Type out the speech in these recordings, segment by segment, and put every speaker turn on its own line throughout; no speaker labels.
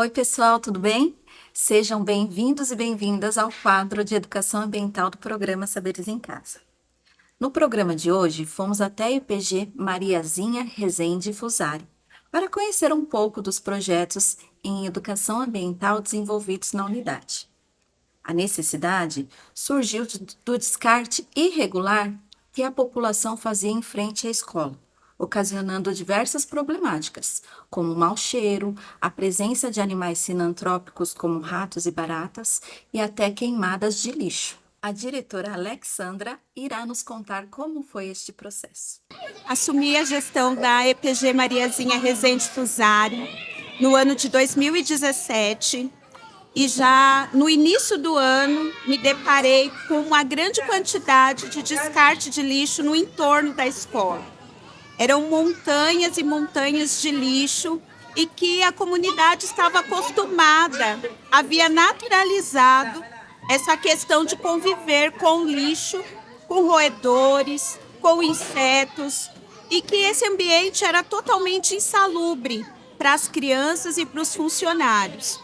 Oi, pessoal, tudo bem? Sejam bem-vindos e bem-vindas ao quadro de Educação Ambiental do programa Saberes em Casa. No programa de hoje, fomos até a IPG Mariazinha Rezende Fusari para conhecer um pouco dos projetos em educação ambiental desenvolvidos na unidade. A necessidade surgiu do descarte irregular que a população fazia em frente à escola, ocasionando diversas problemáticas, como mau cheiro, a presença de animais sinantrópicos como ratos e baratas e até queimadas de lixo. A diretora Alexandra irá nos contar como foi este processo.
Assumi a gestão da EPG Mariazinha Rezende Fusari no ano de 2017 e já no início do ano me deparei com uma grande quantidade de descarte de lixo no entorno da escola. Eram montanhas e montanhas de lixo e que a comunidade estava acostumada, havia naturalizado essa questão de conviver com lixo, com roedores, com insetos, e que esse ambiente era totalmente insalubre para as crianças e para os funcionários.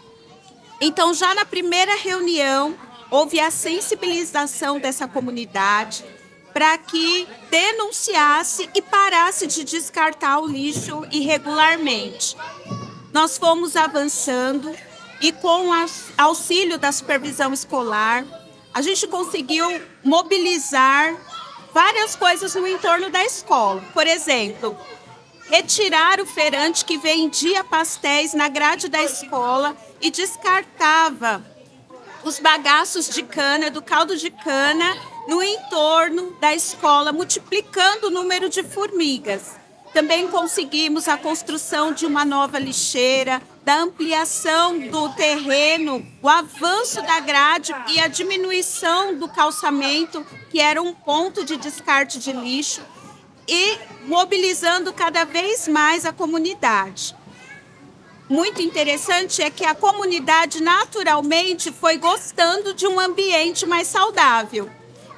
Então, já na primeira reunião, houve a sensibilização dessa comunidade para que denunciasse e parasse de descartar o lixo irregularmente. Nós fomos avançando e, com o auxílio da supervisão escolar, a gente conseguiu mobilizar várias coisas no entorno da escola. Por exemplo, retirar o feirante que vendia pastéis na grade da escola e descartava os bagaços de cana, do caldo de cana, no entorno da escola, multiplicando o número de formigas. Também conseguimos a construção de uma nova lixeira, da ampliação do terreno, o avanço da grade e a diminuição do calçamento, que era um ponto de descarte de lixo, e mobilizando cada vez mais a comunidade. Muito interessante é que a comunidade naturalmente foi gostando de um ambiente mais saudável.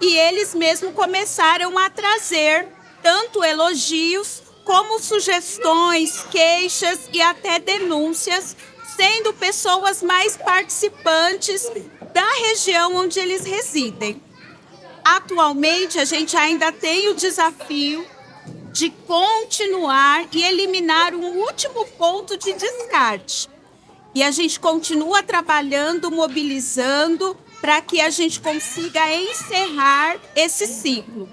E eles mesmos começaram a trazer tanto elogios como sugestões, queixas e até denúncias, sendo pessoas mais participantes da região onde eles residem. Atualmente, a gente ainda tem o desafio de continuar e eliminar um último ponto de descarte. E a gente continua trabalhando, mobilizando, para que a gente consiga encerrar esse ciclo.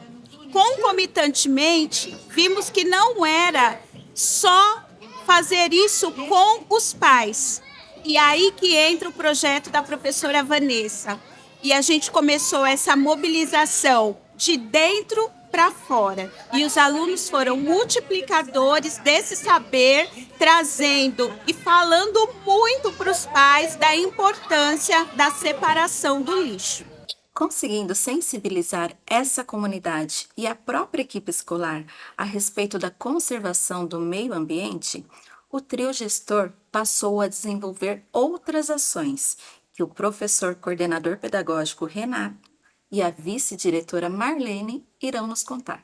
Concomitantemente, vimos que não era só fazer isso com os pais. E aí que entra o projeto da professora Vanessa. E a gente começou essa mobilização de dentro para fora. E os alunos foram multiplicadores desse saber, trazendo e falando muito para os pais da importância da separação do lixo.
Conseguindo sensibilizar essa comunidade e a própria equipe escolar a respeito da conservação do meio ambiente, o trio gestor passou a desenvolver outras ações que o professor coordenador pedagógico Renato e a vice-diretora Marlene irão nos contar.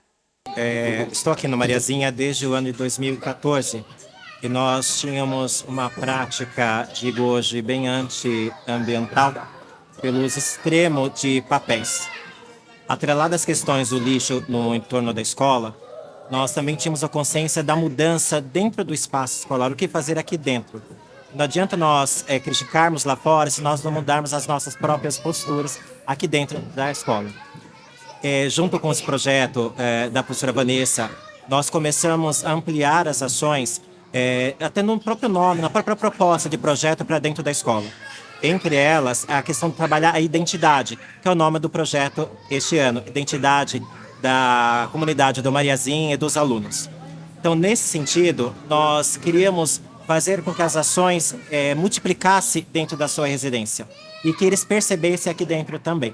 Estou aqui no Mariazinha desde o ano de 2014 e nós tínhamos uma prática, digo hoje, bem antiambiental pelo uso extremo de papéis. Atrelado às questões do lixo no entorno da escola, nós também tínhamos a consciência da mudança dentro do espaço escolar, o que fazer aqui dentro. Não adianta nós criticarmos lá fora se nós não mudarmos as nossas próprias posturas aqui dentro da escola. Junto com esse projeto da professora Vanessa, nós começamos a ampliar as ações, até no próprio nome, na própria proposta de projeto para dentro da escola. Entre elas, a questão de trabalhar a identidade, que é o nome do projeto este ano, identidade da comunidade do Mariazinha e dos alunos. Então, nesse sentido, nós queríamos fazer com que as ações multiplicassem dentro da sua residência e que eles percebessem aqui dentro também.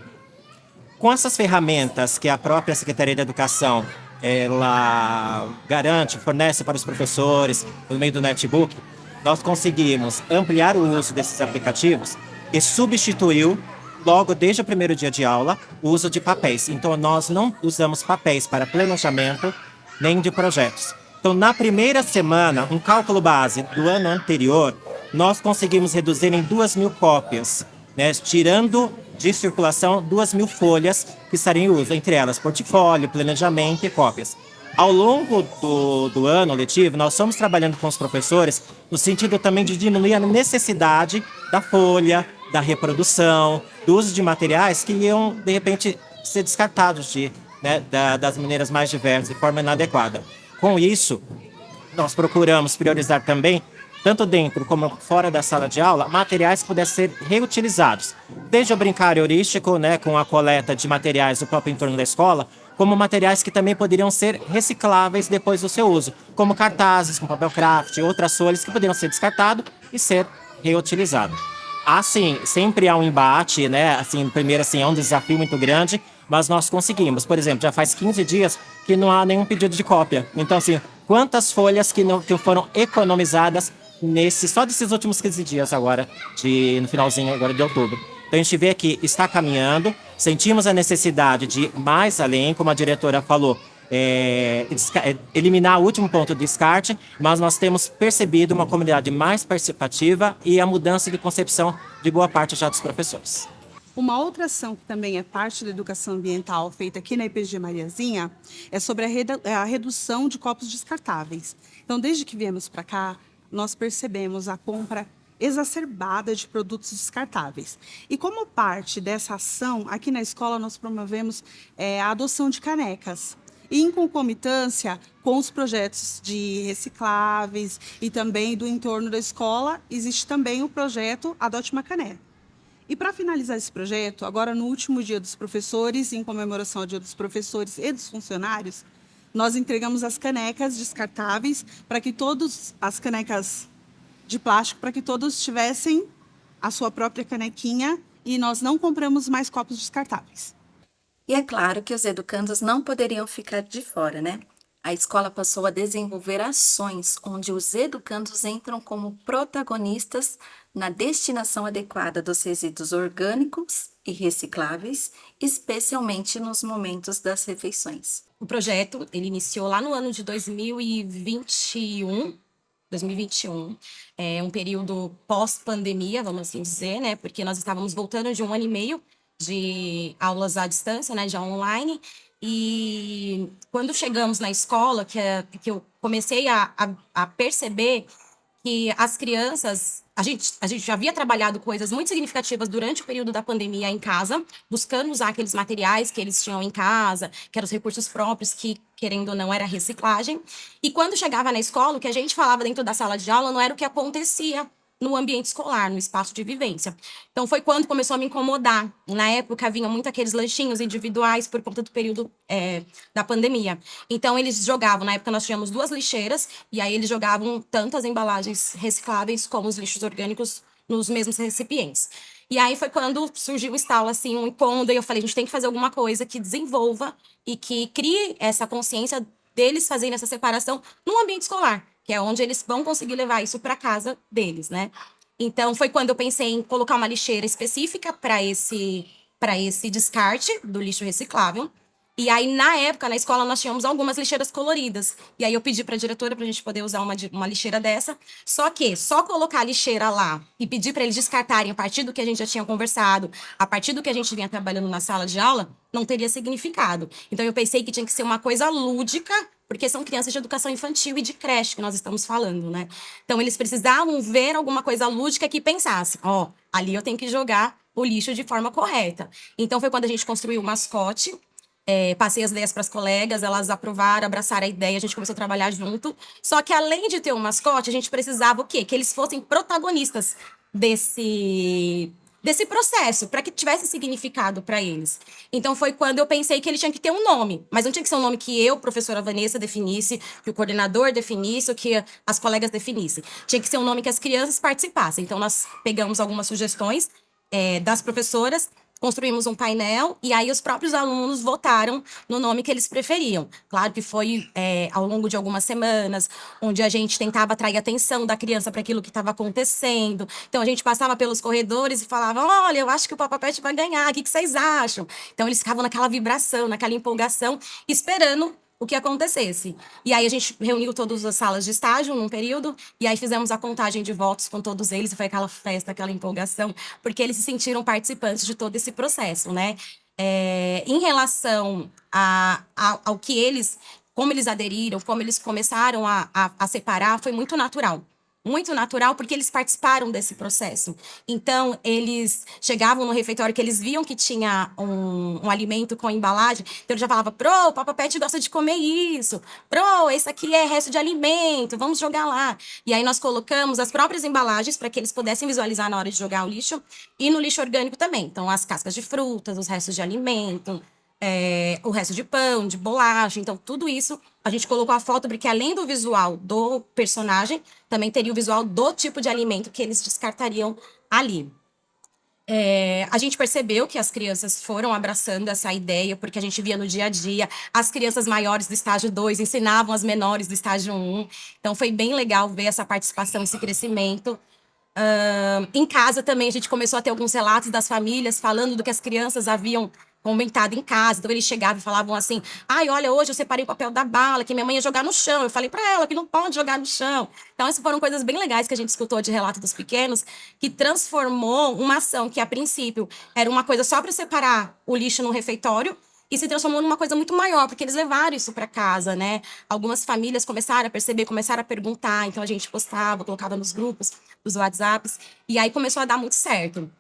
Com essas ferramentas que a própria Secretaria da Educação ela garante, fornece para os professores por meio do netbook, nós conseguimos ampliar o uso desses aplicativos e substituiu, logo desde o primeiro dia de aula, o uso de papéis. Então, nós não usamos papéis para planejamento nem de projetos. Então, na primeira semana, um cálculo base do ano anterior, nós conseguimos reduzir em 2.000 cópias, né? Tirando de circulação 2.000 folhas que estariam em uso, entre elas portfólio, planejamento e cópias. Ao longo do ano letivo, nós estamos trabalhando com os professores no sentido também de diminuir a necessidade da folha, da reprodução, do uso de materiais que iam, de repente, ser descartados das maneiras mais diversas, de forma inadequada. Com isso, nós procuramos priorizar também, tanto dentro como fora da sala de aula, materiais que pudessem ser reutilizados. Desde o brincar heurístico, né, com a coleta de materiais do próprio entorno da escola, como materiais que também poderiam ser recicláveis depois do seu uso, como cartazes com papel craft, outras folhas que poderiam ser descartados e ser reutilizados. Assim, sempre há um embate, né? Assim, primeiro, assim, é um desafio muito grande, mas nós conseguimos. Por exemplo, já faz 15 dias que não há nenhum pedido de cópia. Então, assim, quantas folhas que foram economizadas só desses últimos 15 dias agora, no finalzinho agora de outubro. Então a gente vê que está caminhando, sentimos a necessidade de ir mais além, como a diretora falou, eliminar o último ponto de descarte, mas nós temos percebido uma comunidade mais participativa e a mudança de concepção de boa parte já dos professores.
Uma outra ação que também é parte da educação ambiental feita aqui na EPG Mariazinha é sobre a redução de copos descartáveis. Então, desde que viemos para cá, nós percebemos a compra exacerbada de produtos descartáveis. E como parte dessa ação, aqui na escola nós promovemos a adoção de canecas. E em concomitância com os projetos de recicláveis e também do entorno da escola, existe também o projeto Adote uma Caneca. E para finalizar esse projeto, agora no último Dia dos Professores, em comemoração ao Dia dos Professores e dos Funcionários, nós entregamos as canecas descartáveis para que as canecas de plástico, para que todos tivessem a sua própria canequinha e nós não compramos mais copos descartáveis.
E é claro que os educandos não poderiam ficar de fora, né? A escola passou a desenvolver ações onde os educandos entram como protagonistas na destinação adequada dos resíduos orgânicos e recicláveis, especialmente nos momentos das refeições.
O projeto, ele iniciou lá no ano de 2021, um período pós-pandemia, vamos assim dizer, né? Porque nós estávamos voltando de 1 ano e meio de aulas à distância, né? Já online. E quando chegamos na escola, que eu comecei a perceber que as crianças... A gente já havia trabalhado coisas muito significativas durante o período da pandemia em casa, buscando usar aqueles materiais que eles tinham em casa, que eram os recursos próprios, que, querendo ou não, era reciclagem. E quando chegava na escola, o que a gente falava dentro da sala de aula não era o que acontecia no ambiente escolar, no espaço de vivência. Então, foi quando começou a me incomodar. Na época, vinha muito aqueles lanchinhos individuais por conta do período da pandemia. Então, eles jogavam, na época nós tínhamos 2 lixeiras, e aí eles jogavam tanto as embalagens recicláveis como os lixos orgânicos nos mesmos recipientes. E aí foi quando surgiu o estalo, assim, um incômodo, e eu falei, a gente tem que fazer alguma coisa que desenvolva e que crie essa consciência deles fazerem essa separação no ambiente escolar, que é onde eles vão conseguir levar isso para casa deles, né? Então, foi quando eu pensei em colocar uma lixeira específica para esse descarte do lixo reciclável. E aí, na época, na escola, nós tínhamos algumas lixeiras coloridas. E aí, eu pedi para a diretora para a gente poder usar uma lixeira dessa. Só que, só colocar a lixeira lá e pedir para eles descartarem a partir do que a gente já tinha conversado, a partir do que a gente vinha trabalhando na sala de aula, não teria significado. Então, eu pensei que tinha que ser uma coisa lúdica, porque são crianças de educação infantil e de creche que nós estamos falando, né? Então, eles precisavam ver alguma coisa lúdica que pensasse, ali eu tenho que jogar o lixo de forma correta. Então, foi quando a gente construiu o mascote. Passei as ideias para as colegas, elas aprovaram, abraçaram a ideia, a gente começou a trabalhar junto. Só que, além de ter um mascote, a gente precisava o quê? Que eles fossem protagonistas desse processo, para que tivesse significado para eles. Então, foi quando eu pensei que ele tinha que ter um nome, mas não tinha que ser um nome que eu, professora Vanessa, definisse, que o coordenador definisse, ou que as colegas definissem. Tinha que ser um nome que as crianças participassem. Então, nós pegamos algumas sugestões das professoras, construímos um painel e aí os próprios alunos votaram no nome que eles preferiam. Claro que foi ao longo de algumas semanas, onde a gente tentava atrair a atenção da criança para aquilo que estava acontecendo. Então, a gente passava pelos corredores e falava, olha, eu acho que o Papa Pet vai ganhar, o que vocês acham? Então, eles ficavam naquela vibração, naquela empolgação, esperando o que acontecesse. E aí a gente reuniu todas as salas de estágio num período, e aí fizemos a contagem de votos com todos eles, e foi aquela festa, aquela empolgação, porque eles se sentiram participantes de todo esse processo, né? Em relação ao que eles, como eles aderiram, como eles começaram a separar, foi muito natural. Muito natural, porque eles participaram desse processo. Então, eles chegavam no refeitório que eles viam que tinha um alimento com embalagem, então ele já falava, o Papa Pet gosta de comer isso. Esse aqui é resto de alimento, vamos jogar lá. E aí nós colocamos as próprias embalagens para que eles pudessem visualizar na hora de jogar o lixo, e no lixo orgânico também. Então, as cascas de frutas, os restos de alimento, o resto de pão, de bolacha. Então, tudo isso a gente colocou a foto, porque além do visual do personagem, também teria o visual do tipo de alimento que eles descartariam ali. A gente percebeu que as crianças foram abraçando essa ideia, porque a gente via no dia a dia. As crianças maiores do estágio 2 ensinavam as menores do estágio 1. Então, foi bem legal ver essa participação, esse crescimento. Em casa também a gente começou a ter alguns relatos das famílias falando do que as crianças haviam comentado em casa. Então eles chegavam e falavam assim: ai, olha, hoje eu separei o papel da bala, que minha mãe ia jogar no chão. Eu falei para ela que não pode jogar no chão. Então essas foram coisas bem legais que a gente escutou de relato dos pequenos, que transformou uma ação que a princípio era uma coisa só para separar o lixo no refeitório, e se transformou numa coisa muito maior, porque eles levaram isso para casa, né? Algumas famílias começaram a perceber, começaram a perguntar, então a gente postava, colocava nos grupos, nos WhatsApps, e aí começou a dar muito certo.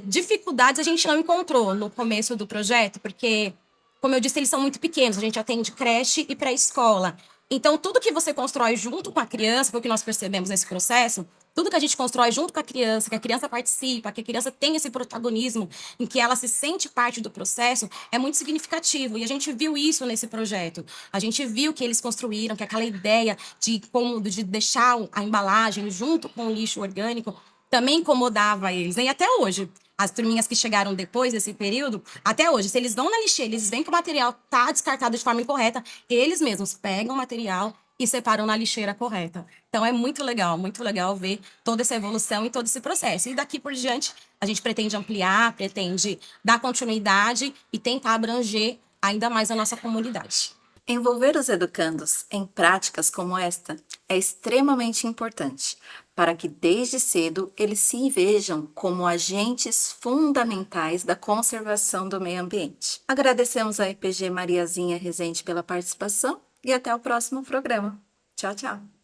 Dificuldades a gente não encontrou no começo do projeto, porque, como eu disse, eles são muito pequenos, a gente atende creche e pré-escola. Então, tudo que você constrói junto com a criança, foi o que nós percebemos nesse processo, tudo que a gente constrói junto com a criança, que a criança participa, que a criança tem esse protagonismo, em que ela se sente parte do processo, é muito significativo. E a gente viu isso nesse projeto. A gente viu que eles construíram, que aquela ideia de deixar a embalagem junto com o lixo orgânico também incomodava eles. E até hoje, as turminhas que chegaram depois desse período, até hoje, se eles vão na lixeira, eles veem que o material está descartado de forma incorreta, eles mesmos pegam o material e separam na lixeira correta. Então é muito legal ver toda essa evolução e todo esse processo. E daqui por diante, a gente pretende ampliar, pretende dar continuidade e tentar abranger ainda mais a nossa comunidade.
Envolver os educandos em práticas como esta é extremamente importante, para que desde cedo eles se vejam como agentes fundamentais da conservação do meio ambiente. Agradecemos à EPG Mariazinha Rezende pela participação e até o próximo programa. Tchau, tchau!